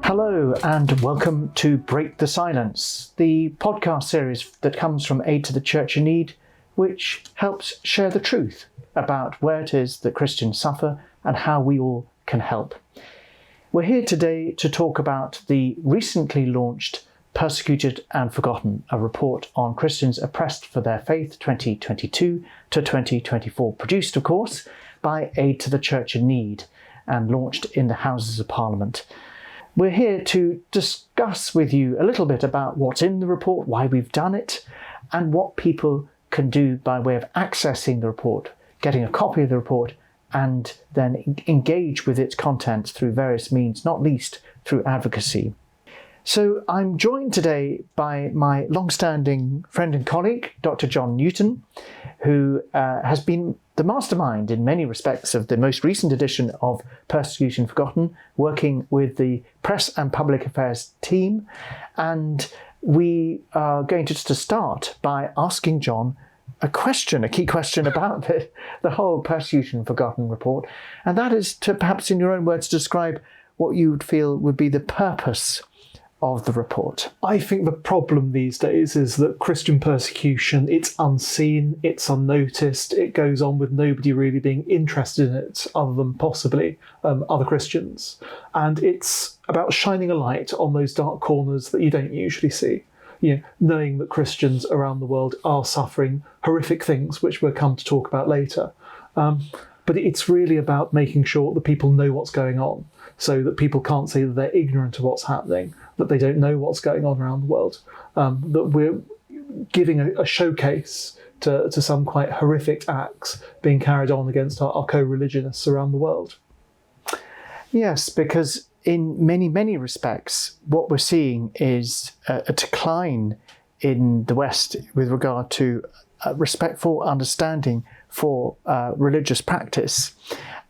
Hello and welcome to Break the Silence, the podcast series that comes from Aid to the Church in Need, which helps share the truth about where it is that Christians suffer and how we all can help. We're here today to talk about the recently launched Persecuted and Forgotten, a report on Christians oppressed for their faith 2022 to 2024, produced, of course, by Aid to the Church in Need and launched in the Houses of Parliament. We're here to discuss with you a little bit about what's in the report, why we've done it, and what people can do by way of accessing the report, getting a copy of the report, and then engage with its contents through various means, not least through advocacy. So I'm joined today by my long-standing friend and colleague, Dr John Newton, who has been the mastermind in many respects of the most recent edition of Persecuted and Forgotten, working with the Press and Public Affairs team. And we are going to start by asking John a key question about the whole Persecuted and Forgotten report. And that is to perhaps in your own words describe what you would feel would be the purpose of the report. I think the problem these days is that Christian persecution, it's unseen, it's unnoticed, it goes on with nobody really being interested in it other than possibly other Christians. And it's about shining a light on those dark corners that you don't usually see. Knowing that Christians around the world are suffering horrific things, which we'll come to talk about later. But it's really about making sure that people know what's going on, so that people can't say that they're ignorant of what's happening, that they don't know what's going on around the world, that we're giving a showcase to some quite horrific acts being carried on against our co-religionists around the world. Yes, because in many, many respects, what we're seeing is a decline in the West with regard to respectful understanding for religious practice,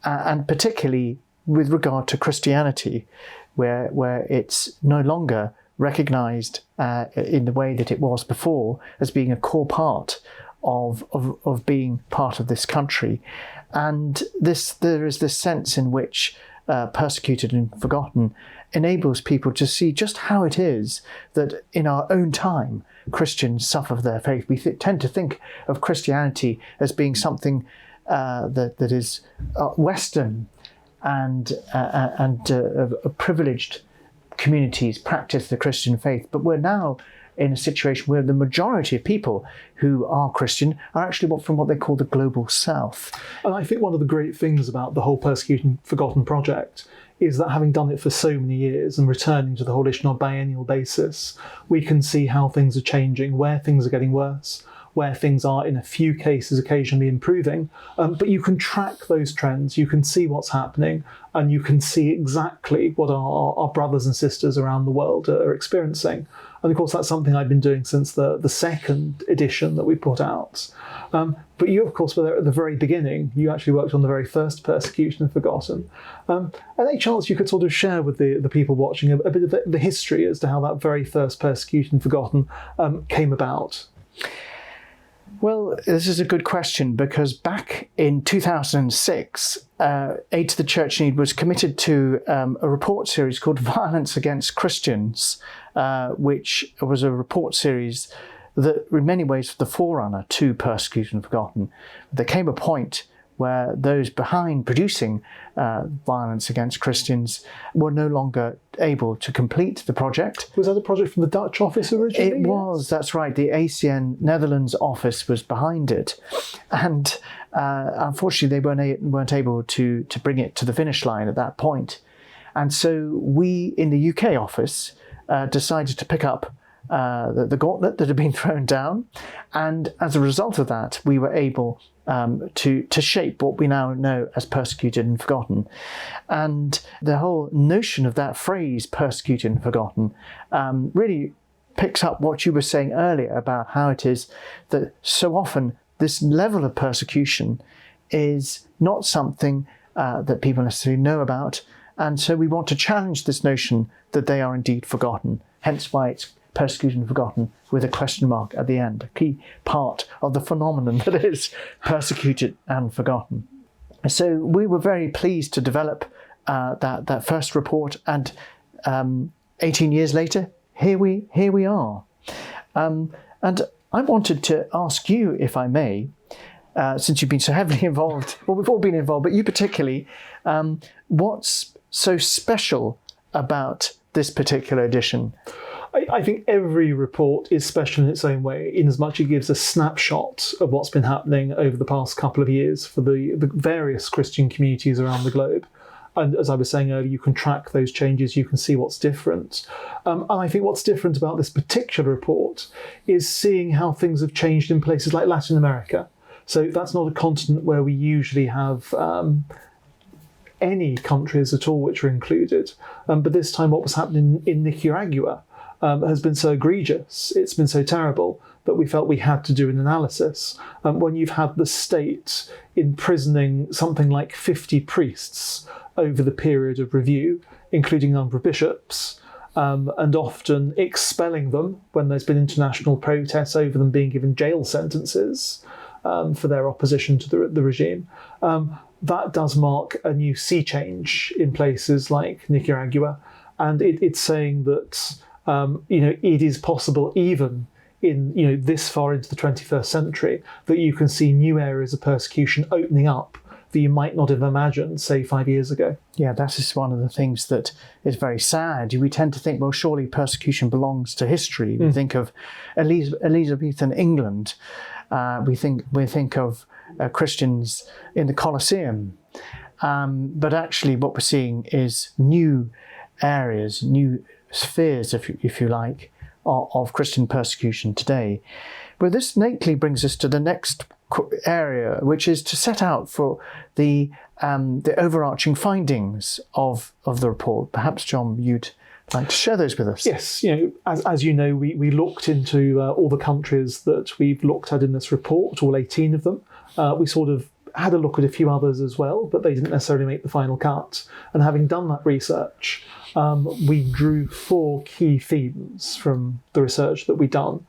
and particularly with regard to Christianity, where it's no longer recognised in the way that it was before as being a core part of being part of this country. And there is this sense in which Persecuted and Forgotten enables people to see just how it is that in our own time Christians suffer for their faith. We tend to think of Christianity as being something that is Western and privileged communities practice the Christian faith. But we're now in a situation where the majority of people who are Christian are actually from what they call the global south. And I think one of the great things about the whole Persecuted and Forgotten project is that having done it for so many years and returning to the whole issue on a biennial basis, we can see how things are changing, where things are getting worse, where things are in a few cases occasionally improving, but you can track those trends, you can see what's happening, and you can see exactly what our brothers and sisters around the world are experiencing. And of course that's something I've been doing since the second edition that we put out. But you, of course, were there at the very beginning. You actually worked on the very first Persecuted and Forgotten. Any chance you could sort of share with the people watching a bit of the history as to how that very first Persecuted and Forgotten came about? Well, this is a good question, because back in 2006, Aid to the Church in Need was committed to a report series called Violence Against Christians, which was a report series that in many ways was the forerunner to Persecuted and Forgotten. There came a point where those behind producing Violence Against Christians were no longer able to complete the project. Was that a project from the Dutch office originally? It was, that's right. The ACN Netherlands office was behind it. And unfortunately, they weren't able to bring it to the finish line at that point. And so we, in the UK office, decided to pick up the gauntlet that had been thrown down. And as a result of that, we were able to shape what we now know as Persecuted and Forgotten. And the whole notion of that phrase, Persecuted and Forgotten, really picks up what you were saying earlier about how it is that so often this level of persecution is not something that people necessarily know about. And so we want to challenge this notion that they are indeed forgotten, hence why it's Persecuted and Forgotten with a question mark at the end, a key part of the phenomenon that is Persecuted and Forgotten. So we were very pleased to develop that first report, and 18 years later, here we are. And I wanted to ask you, if I may, since you've been so heavily involved, well, we've all been involved, but you particularly, what's so special about this particular edition? I think every report is special in its own way, in as much it gives a snapshot of what's been happening over the past couple of years for the various Christian communities around the globe. And as I was saying earlier, you can track those changes, you can see what's different. And I think what's different about this particular report is seeing how things have changed in places like Latin America. So that's not a continent where we usually have any countries at all which are included. But this time what was happening in Nicaragua has been so egregious, it's been so terrible, that we felt we had to do an analysis. When you've had the state imprisoning something like 50 priests over the period of review, including a number of bishops, and often expelling them when there's been international protests over them being given jail sentences for their opposition to the regime, that does mark a new sea change in places like Nicaragua. And it's saying that it is possible, even in this far into the 21st century, that you can see new areas of persecution opening up that you might not have imagined, say, 5 years ago. Yeah, that is one of the things that is very sad. We tend to think, well, surely persecution belongs to history. We think of Elizabethan England. We think of Christians in the Colosseum. But actually what we're seeing is new areas, new spheres, if you like, of Christian persecution today. But this neatly brings us to the next area, which is to set out for the overarching findings of the report. Perhaps, John, you'd like to share those with us? Yes, as you know, we looked into all the countries that we've looked at in this report, all 18 of them. We sort of had a look at a few others as well, but they didn't necessarily make the final cut. And having done that research, we drew 4 key themes from the research that we'd done.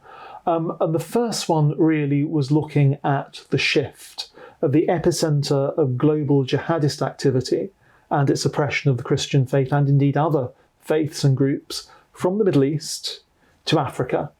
And the first one really was looking at the shift of the epicenter of global jihadist activity and its oppression of the Christian faith, and indeed other faiths and groups, from the Middle East to Africa.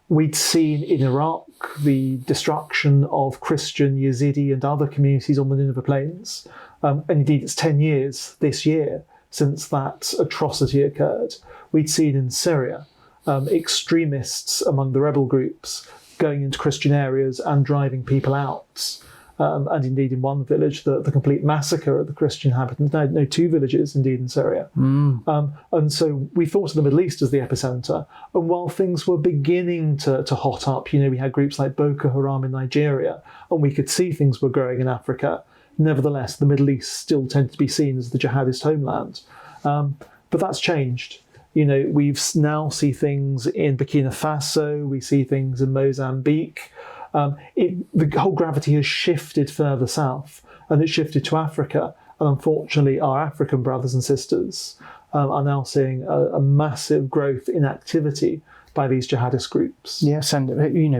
We'd seen in Iraq the destruction of Christian, Yazidi and other communities on the Nineveh Plains. And indeed it's 10 years this year since that atrocity occurred. We'd seen in Syria extremists among the rebel groups going into Christian areas and driving people out. And indeed in one village, the complete massacre of the Christian inhabitants. No, 2 villages indeed in Syria. And so we thought of the Middle East as the epicenter. And while things were beginning to hot up, we had groups like Boko Haram in Nigeria, and we could see things were growing in Africa. Nevertheless, the Middle East still tended to be seen as the jihadist homeland. But that's changed. We now see things in Burkina Faso, we see things in Mozambique. The whole gravity has shifted further south, and it's shifted to Africa. And unfortunately, our African brothers and sisters are now seeing a massive growth in activity by these jihadist groups. Yes, and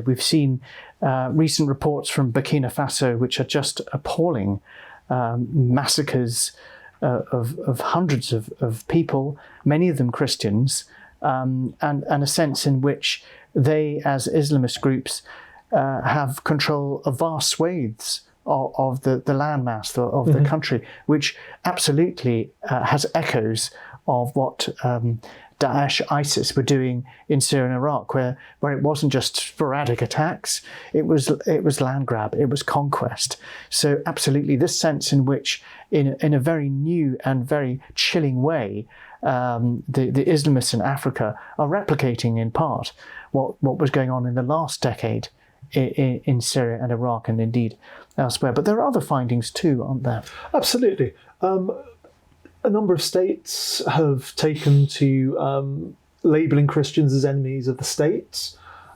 we've seen recent reports from Burkina Faso, which are just appalling. Massacres of hundreds of people, many of them Christians, and a sense in which they, as Islamist groups, have control of vast swathes of the landmass of the country, which absolutely has echoes of what Daesh, ISIS were doing in Syria and Iraq, where it wasn't just sporadic attacks, it was land grab, it was conquest. So absolutely, this sense in which, in a very new and very chilling way, the Islamists in Africa are replicating in part what was going on in the last decade in Syria and Iraq, and indeed elsewhere. But there are other findings too, aren't there? Absolutely. A number of states have taken to labelling Christians as enemies of the state.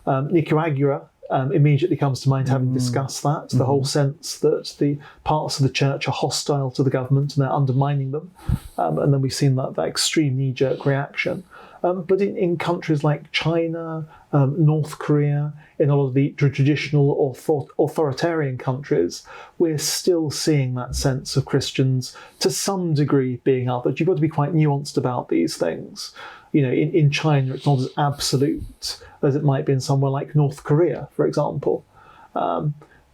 Nicaragua immediately comes to mind, having discussed that, the whole sense that the parts of the church are hostile to the government and they're undermining them. And then we've seen that extreme knee-jerk reaction. But in countries like China, North Korea, in a lot of the traditional authoritarian countries, we're still seeing that sense of Christians to some degree being othered. You've got to be quite nuanced about these things. In China, it's not as absolute as it might be in somewhere like North Korea, for example.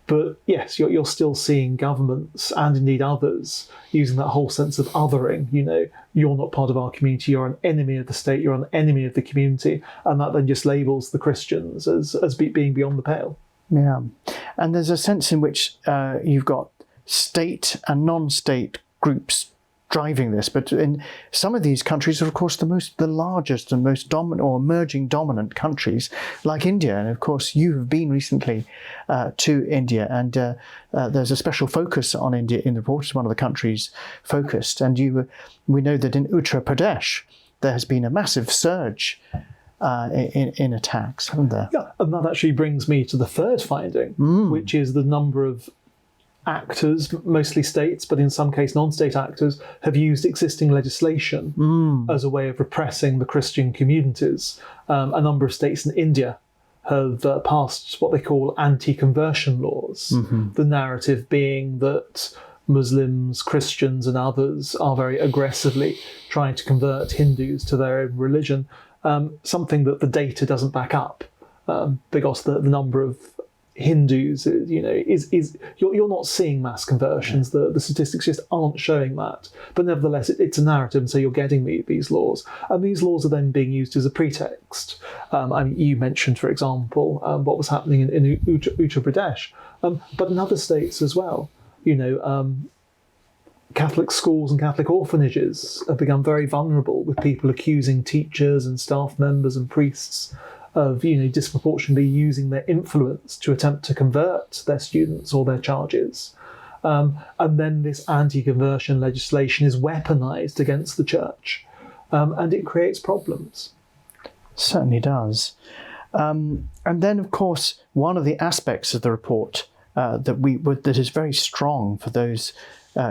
But yes, you're still seeing governments and indeed others using that whole sense of othering. You're not part of our community, you're an enemy of the state, you're an enemy of the community, and that then just labels the Christians as being beyond the pale. Yeah. And there's a sense in which you've got state and non-state groups driving this, but in some of these countries are, of course, the largest and most dominant or emerging dominant countries, like India. And of course, you have been recently to India, and there's a special focus on India in the report. It's one of the countries focused, and we know that in Uttar Pradesh there has been a massive surge in attacks, haven't there? Yeah, and that actually brings me to the third finding, which is the number of actors, mostly states, but in some case non-state actors, have used existing legislation as a way of repressing the Christian communities. A number of states in India have passed what they call anti-conversion laws, the narrative being that Muslims, Christians and others are very aggressively trying to convert Hindus to their own religion, something that the data doesn't back up, because the number of Hindus, you're not seeing mass conversions. The statistics just aren't showing that. But nevertheless, it's a narrative, and so you're getting these laws. And these laws are then being used as a pretext. You mentioned, for example, what was happening in Uttar Pradesh, but in other states as well. Catholic schools and Catholic orphanages have become very vulnerable, with people accusing teachers and staff members and priests of disproportionately using their influence to attempt to convert their students or their charges. And then this anti-conversion legislation is weaponised against the church, and it creates problems. Certainly does. And then, of course, one of the aspects of the report that is very strong for those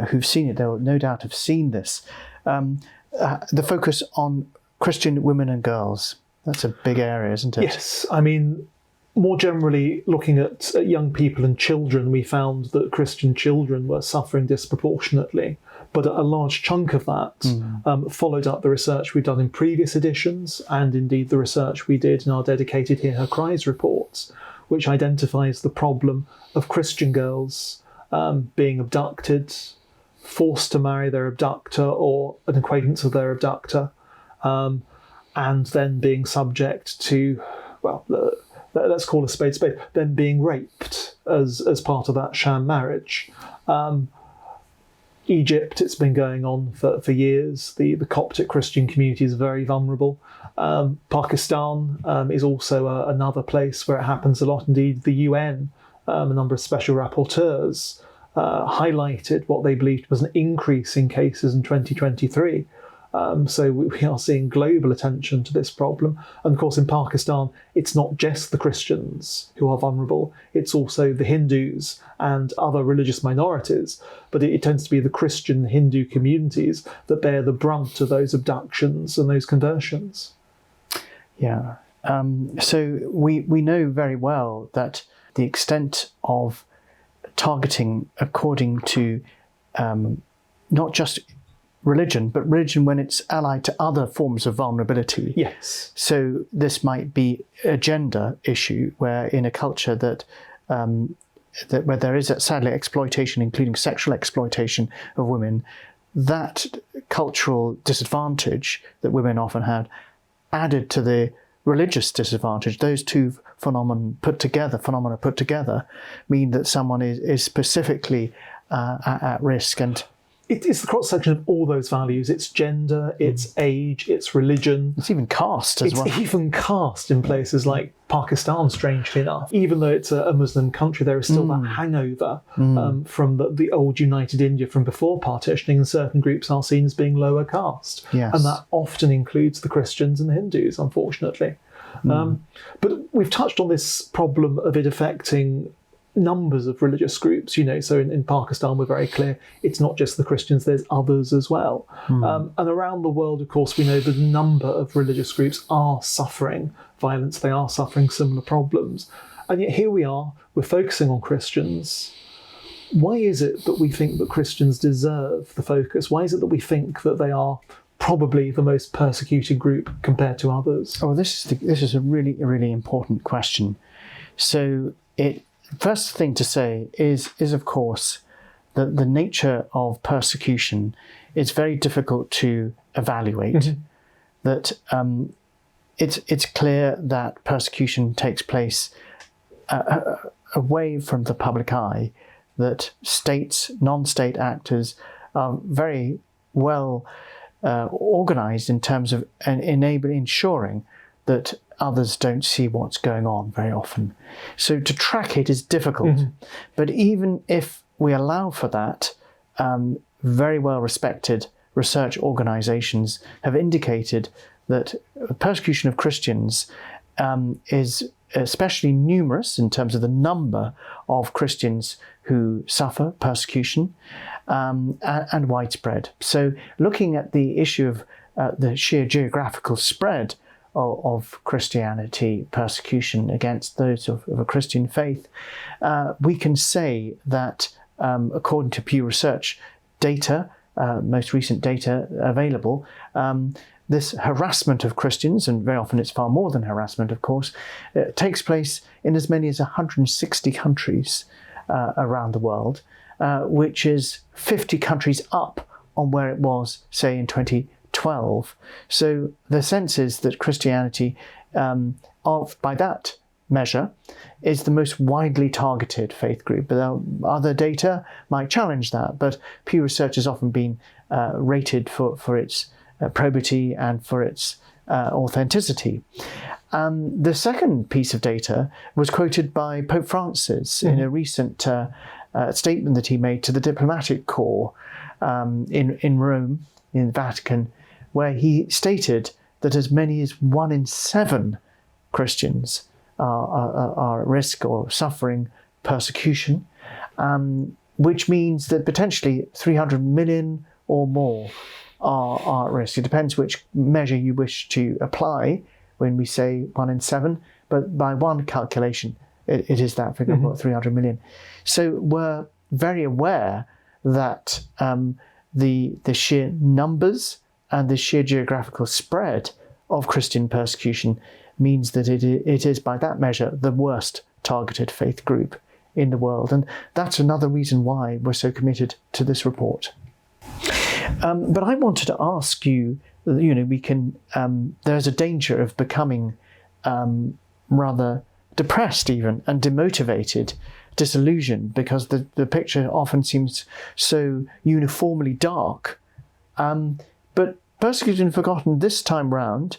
who've seen it, they'll no doubt have seen this, the focus on Christian women and girls. That's a big area, isn't it? Yes. More generally, looking at young people and children, we found that Christian children were suffering disproportionately. But a large chunk of that followed up the research we've done in previous editions, and indeed the research we did in our dedicated Hear Her Cries reports, which identifies the problem of Christian girls being abducted, forced to marry their abductor or an acquaintance of their abductor, and then being subject to, let's call a spade, then being raped as part of that sham marriage. Egypt, it's been going on for years. The Coptic Christian community is very vulnerable. Pakistan is also another place where it happens a lot. Indeed, the UN, a number of special rapporteurs, highlighted what they believed was an increase in cases in 2023. So we are seeing global attention to this problem. And of course, in Pakistan, it's not just the Christians who are vulnerable, it's also the Hindus and other religious minorities. But it tends to be the Christian Hindu communities that bear the brunt of those abductions and those conversions. Yeah. So we know very well that the extent of targeting according to not just religion, but religion when it's allied to other forms of vulnerability. Yes. So this might be a gender issue, where in a culture that where there is sadly exploitation, including sexual exploitation of women, that cultural disadvantage that women often have, added to the religious disadvantage, those two phenomena put together, mean that someone is specifically at risk. And it's the cross-section of all those values. It's gender, it's age, it's religion. It's even caste as well. It's even caste in places like Pakistan, strangely enough. Even though it's a Muslim country, there is still that hangover from the old United India from before partitioning, and certain groups are seen as being lower caste. Yes. And that often includes the Christians and the Hindus, unfortunately. But we've touched on this problem of it affecting numbers of religious groups, so in Pakistan we're very clear it's not just the Christians, there's others as well. And around the world, of course, we know the number of religious groups are suffering violence, they are suffering similar problems. And yet here we are, we're focusing on Christians. Why is it that we think that Christians deserve the focus? Why is it that we think that they are probably the most persecuted group compared to others? Oh, this is a really, really important question. So first thing to say is of course that the nature of persecution is very difficult to evaluate. That it's clear that persecution takes place away from the public eye, that states, non-state actors are very well organised in terms of ensuring that others don't see what's going on very often. So to track it is difficult. But even if we allow for that, very well respected research organisations have indicated that persecution of Christians is especially numerous in terms of the number of Christians who suffer persecution, and widespread. So looking at the issue of the sheer geographical spread of Christianity persecution against those of a Christian faith, we can say that according to Pew Research data, most recent data available, this harassment of Christians, and very often it's far more than harassment, of course, takes place in as many as 160 countries around the world, which is 50 countries up on where it was, say, in 2012. So the sense is that Christianity, by that measure, is the most widely targeted faith group. But other data might challenge that, but Pew Research has often been rated for its probity and for its authenticity. The second piece of data was quoted by Pope Francis in a recent statement that he made to the diplomatic corps in Rome, in the Vatican, where he stated that as many as 1 in 7 Christians are at risk or suffering persecution, which means that potentially 300 million or more are at risk. It depends which measure you wish to apply when we say 1 in 7, but by one calculation, it is that figure, about 300 million. So we're very aware that the sheer numbers and the sheer geographical spread of Christian persecution means that it is, by that measure, the worst targeted faith group in the world. And that's another reason why we're so committed to this report. But I wanted to ask you, we can, there's a danger of becoming rather depressed even and demotivated, disillusioned, because the picture often seems so uniformly dark. But Persecuted and Forgotten this time round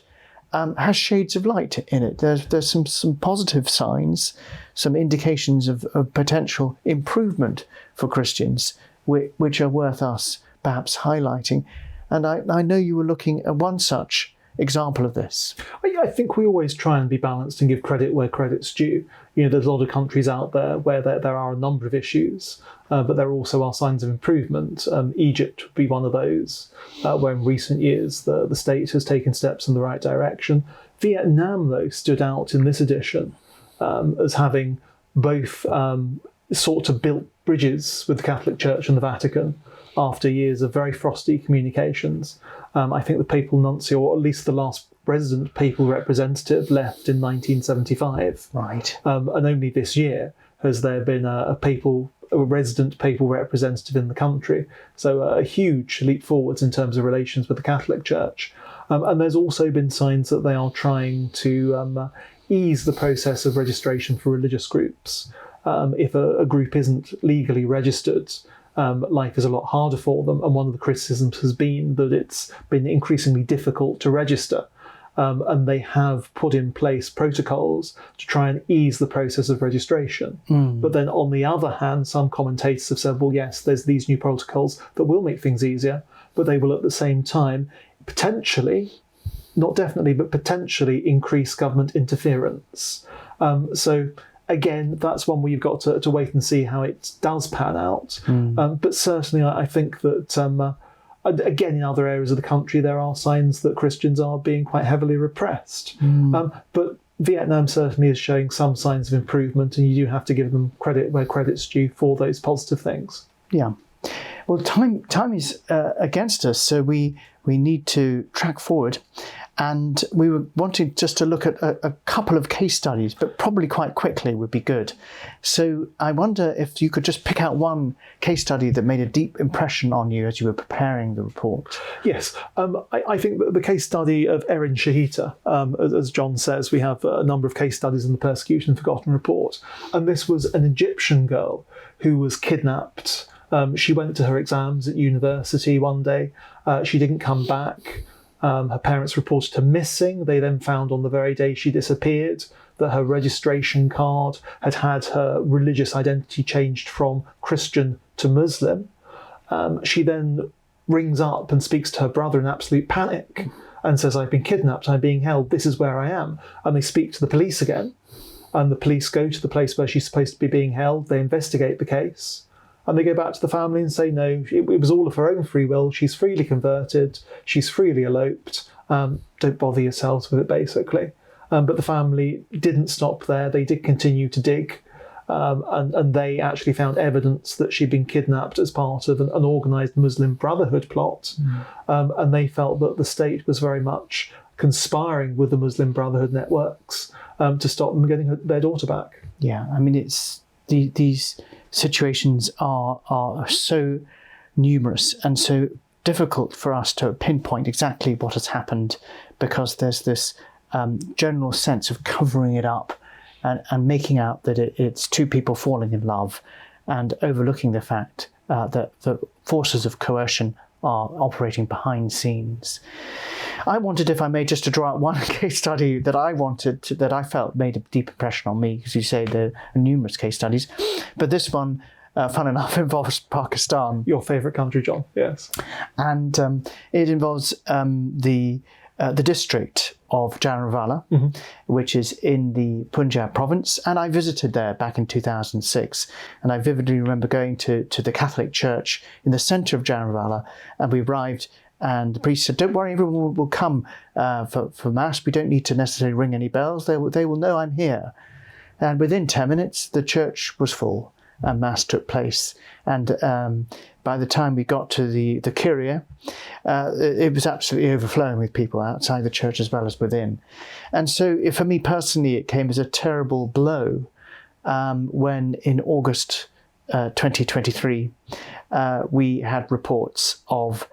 has shades of light in it. There's some positive signs, some indications of potential improvement for Christians, which are worth us perhaps highlighting. And I know you were looking at one such example of this. I think we always try and be balanced and give credit where credit's due. There's a lot of countries out there where there are a number of issues, but there also are signs of improvement. Egypt would be one of those, where in recent years the state has taken steps in the right direction. Vietnam, though, stood out in this edition as having both sought to build bridges with the Catholic Church and the Vatican after years of very frosty communications. I think the papal nuncio, or at least the last resident papal representative, left in 1975. Right. And only this year has there been a resident papal representative in the country. So a huge leap forwards in terms of relations with the Catholic Church. And there's also been signs that they are trying to ease the process of registration for religious groups. If a group isn't legally registered, life is a lot harder for them, and one of the criticisms has been that it's been increasingly difficult to register, and they have put in place protocols to try and ease the process of registration. But then on the other hand, some commentators have said, well, yes, there's these new protocols that will make things easier, but they will at the same time potentially, not definitely, but potentially increase government interference. So again, that's one where you've got to wait and see how it does pan out. But certainly I think that, again, in other areas of the country, there are signs that Christians are being quite heavily repressed. But Vietnam certainly is showing some signs of improvement, and you do have to give them credit where credit's due for those positive things. Yeah. Well, time is against us, so we need to track forward. And we were wanting just to look at a couple of case studies, but probably quite quickly would be good. So I wonder if you could just pick out one case study that made a deep impression on you as you were preparing the report. Yes, I think that the case study of Erin Shahita, as John says, we have a number of case studies in the Persecuted and Forgotten report. And this was an Egyptian girl who was kidnapped. She went to her exams at university one day. She didn't come back. Her parents reported her missing. They then found on the very day she disappeared that her registration card had had her religious identity changed from Christian to Muslim. She then rings up and speaks to her brother in absolute panic and says, "I've been kidnapped, I'm being held, this is where I am." And they speak to the police again. And the police go to the place where she's supposed to be being held. They investigate the case. And they go back to the family and say, no, it was all of her own free will. She's freely converted. She's freely eloped. Don't bother yourselves with it, basically. But the family didn't stop there. They did continue to dig. And they actually found evidence that she'd been kidnapped as part of an organised Muslim Brotherhood plot. And they felt that the state was very much conspiring with the Muslim Brotherhood networks to stop them getting their daughter back. Yeah, I mean, it's these situations are so numerous and so difficult for us to pinpoint exactly what has happened, because there's this general sense of covering it up and making out that it's two people falling in love, and overlooking the fact that the forces of coercion are operating behind scenes. I wanted, if I may, just to draw out one case study that I felt made a deep impression on me, because you say there are numerous case studies, but this one, fun enough, involves Pakistan. Your favourite country, John, yes. And it involves the district of Jaranwala, which is in the Punjab province. And I visited there back in 2006. And I vividly remember going to the Catholic church in the centre of Jaranwala. And we arrived, and the priest said, "Don't worry, everyone will come for Mass. We don't need to necessarily ring any bells. They will know I'm here." And within 10 minutes, the church was full and Mass took place. And by the time we got to the Kyria, it was absolutely overflowing with people outside the church as well as within. And so for me personally, it came as a terrible blow when in August 2023, we had reports of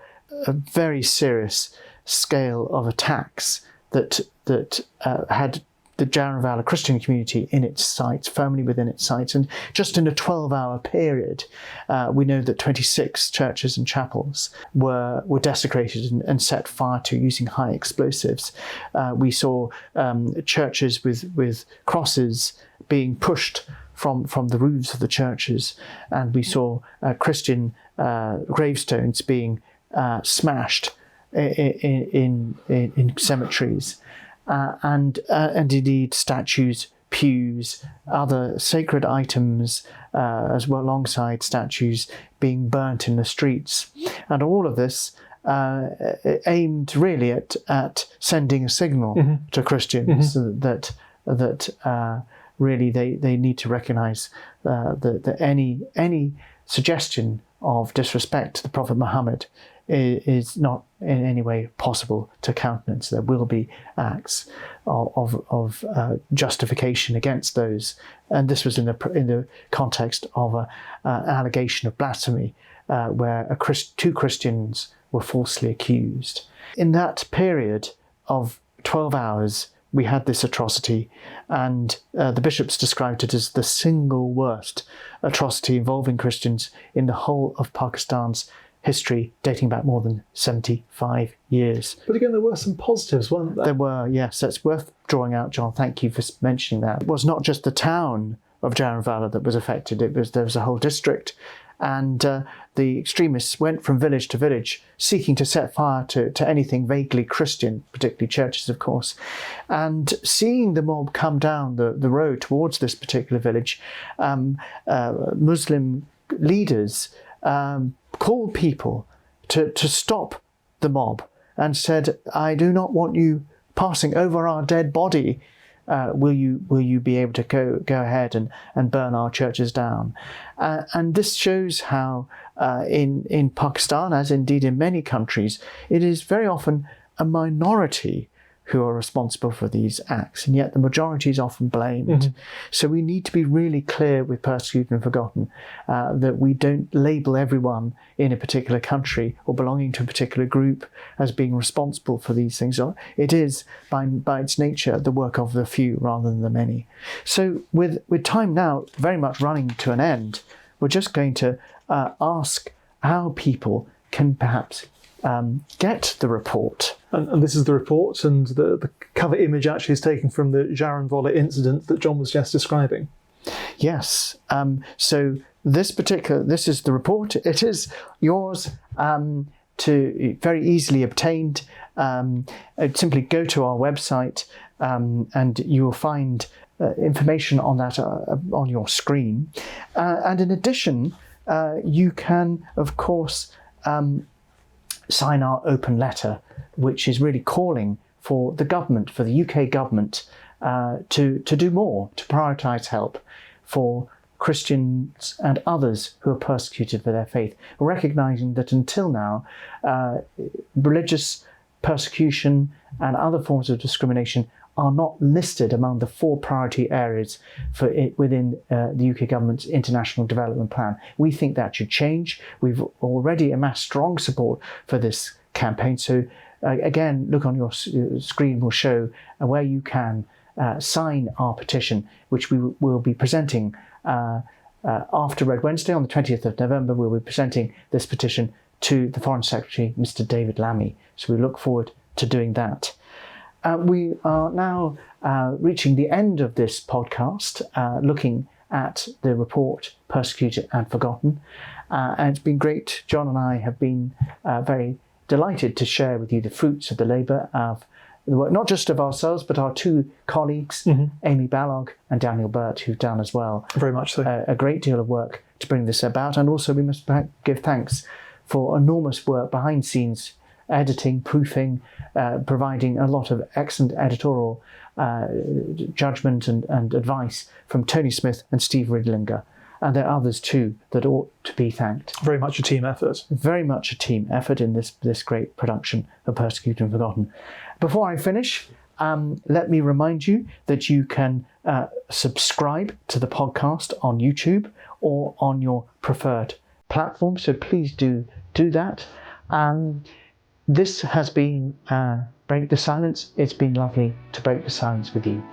a very serious scale of attacks that had the Jaranwala Christian community in its sights, firmly within its sights. And just in a 12-hour period, we know that 26 churches and chapels were desecrated and set fire to using high explosives. We saw churches with crosses being pushed from the roofs of the churches, and we saw Christian gravestones being smashed in cemeteries. And indeed statues, pews, other sacred items, as well alongside statues being burnt in the streets. And all of this aimed really at sending a signal to Christians that really they need to recognise that any suggestion of disrespect to the Prophet Muhammad is not in any way possible to countenance. There will be acts of justification against those, and this was in the context of an allegation of blasphemy, where two Christians were falsely accused. In that period of 12 hours, we had this atrocity, and the bishops described it as the single worst atrocity involving Christians in the whole of Pakistan's history, dating back more than 75 years. But again, there were some positives, weren't there? There were, yes. That's worth drawing out, John. Thank you for mentioning that. It was not just the town of Jaranwala that was affected. There was a whole district, And the extremists went from village to village, seeking to set fire to anything vaguely Christian, particularly churches, of course. And seeing the mob come down the road towards this particular village, Muslim leaders called people to stop the mob and said, "I do not want you passing over our dead body. Will you be able to go ahead and burn our churches down?" And this shows how in Pakistan, as indeed in many countries, it is very often a minority who are responsible for these acts, and yet the majority is often blamed. Mm-hmm. So we need to be really clear with Persecuted and Forgotten that we don't label everyone in a particular country or belonging to a particular group as being responsible for these things. It is, by its nature, the work of the few rather than the many. So with time now very much running to an end, we're just going to ask how people can perhaps get the report. And this is the report, and the cover image actually is taken from the Jaranwala incident that John was just describing. Yes. So this is the report. It is yours to very easily obtained. Simply go to our website and you will find information on that on your screen. And in addition, you can, of course, sign our open letter, which is really calling for the government, for the UK government, to do more, to prioritise help for Christians and others who are persecuted for their faith, recognising that until now, religious persecution and other forms of discrimination are not listed among the 4 priority areas for it within the UK government's international development plan. We think that should change. We've already amassed strong support for this campaign. So again, look on your screen, will show where you can sign our petition, which we will be presenting after Red Wednesday on the 20th of November. We'll be presenting this petition to the Foreign Secretary, Mr. David Lammy. So we look forward to doing that. We are now reaching the end of this podcast, looking at the report Persecuted and Forgotten. And it's been great. John and I have been very delighted to share with you the fruits of the labour of the work, not just of ourselves, but our 2 colleagues, Amy Ballog and Daniel Burt, who've done as well. Very much so. A great deal of work to bring this about. And also we must give thanks for enormous work behind scenes, editing, proofing, providing a lot of excellent editorial judgment and advice from Tony Smith and Steve Ridlinger. And there are others too that ought to be thanked. Very much a team effort. Very much a team effort in this great production of Persecuted and Forgotten. Before I finish, let me remind you that you can subscribe to the podcast on YouTube or on your preferred platform. So please do that. This has been Break the Silence. It's been lovely to break the silence with you.